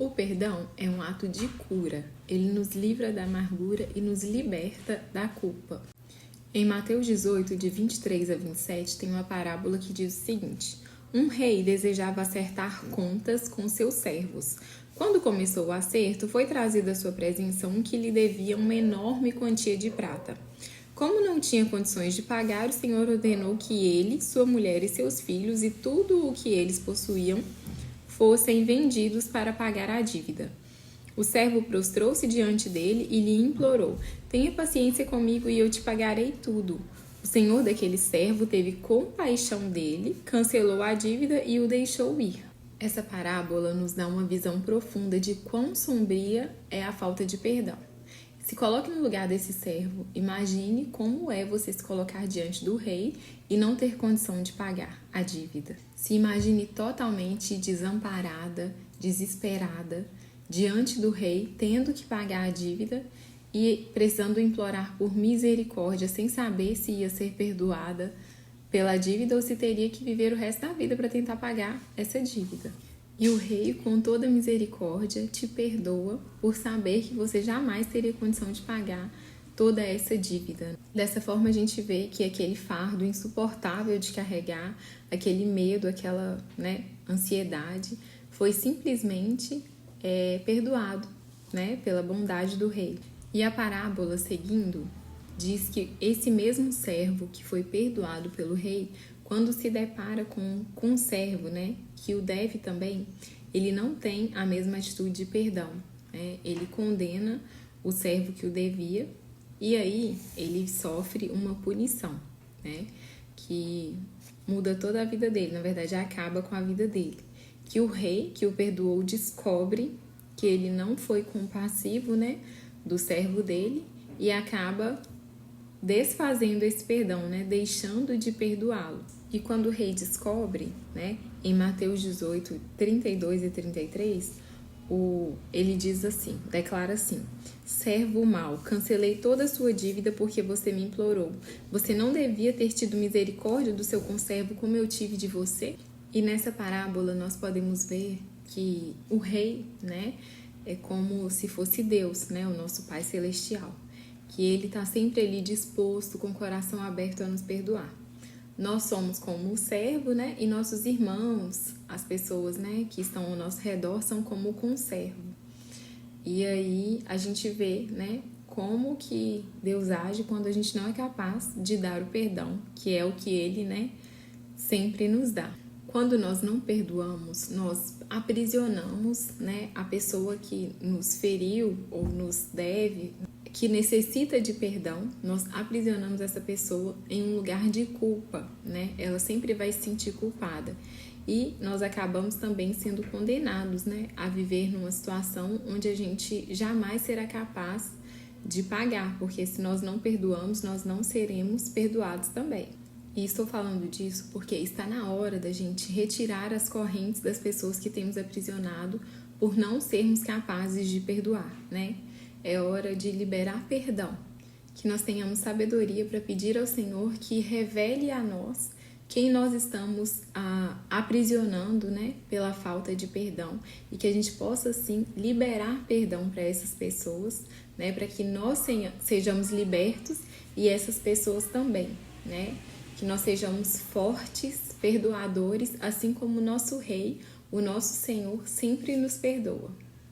O perdão é um ato de cura. Ele nos livra da amargura e nos liberta da culpa. Em Mateus 18, de 23 a 27, tem uma parábola que diz o seguinte: um rei desejava acertar contas com seus servos. Quando começou o acerto, foi trazido à sua presença um que lhe devia uma enorme quantia de prata. Como não tinha condições de pagar, o Senhor ordenou que ele, sua mulher e seus filhos e tudo o que eles possuíam fossem vendidos para pagar a dívida. O servo prostrou-se diante dele e lhe implorou: tenha paciência comigo e eu te pagarei tudo. O senhor daquele servo teve compaixão dele, cancelou a dívida e o deixou ir. Essa parábola nos dá uma visão profunda de quão sombria é a falta de perdão. Se coloque no lugar desse servo, imagine como é você se colocar diante do rei e não ter condição de pagar a dívida. Se imagine totalmente desamparada, desesperada, diante do rei, tendo que pagar a dívida e precisando implorar por misericórdia, sem saber se ia ser perdoada pela dívida ou se teria que viver o resto da vida para tentar pagar essa dívida. E o rei, com toda misericórdia, te perdoa por saber que você jamais teria condição de pagar toda essa dívida. Dessa forma, a gente vê que aquele fardo insuportável de carregar, aquele medo, aquela ansiedade, foi simplesmente perdoado pela bondade do rei. E a parábola seguindo diz que esse mesmo servo que foi perdoado pelo rei, quando se depara com um servo que o deve também, ele não tem a mesma atitude de perdão. Ele condena o servo que o devia e aí ele sofre uma punição, que muda toda a vida dele, na verdade acaba com a vida dele. Que o rei que o perdoou descobre que ele não foi compassivo do servo dele e acaba desfazendo esse perdão, deixando de perdoá-lo. E quando o rei descobre, em Mateus 18, 32 e 33, ele diz assim, declara assim: servo mau, cancelei toda a sua dívida porque você me implorou. Você não devia ter tido misericórdia do seu conservo como eu tive de você? E nessa parábola nós podemos ver que o rei, é como se fosse Deus, o nosso Pai Celestial, que ele está sempre ali disposto, com o coração aberto a nos perdoar. Nós somos como o servo, e nossos irmãos, as pessoas, que estão ao nosso redor, são como o conservo. E aí a gente vê, como que Deus age quando a gente não é capaz de dar o perdão, que é o que ele, sempre nos dá. Quando nós não perdoamos, nós aprisionamos, a pessoa que nos feriu ou nos deve, que necessita de perdão, nós aprisionamos essa pessoa em um lugar de culpa, Ela sempre vai se sentir culpada. E nós acabamos também sendo condenados, a viver numa situação onde a gente jamais será capaz de pagar, porque se nós não perdoamos, nós não seremos perdoados também. E estou falando disso porque está na hora da gente retirar as correntes das pessoas que temos aprisionado por não sermos capazes de perdoar, É hora de liberar perdão, que nós tenhamos sabedoria para pedir ao Senhor que revele a nós quem nós estamos aprisionando, pela falta de perdão, e que a gente possa, assim, liberar perdão para essas pessoas, para que nós sejamos libertos e essas pessoas também, que nós sejamos fortes, perdoadores, assim como o nosso Rei, o nosso Senhor, sempre nos perdoa.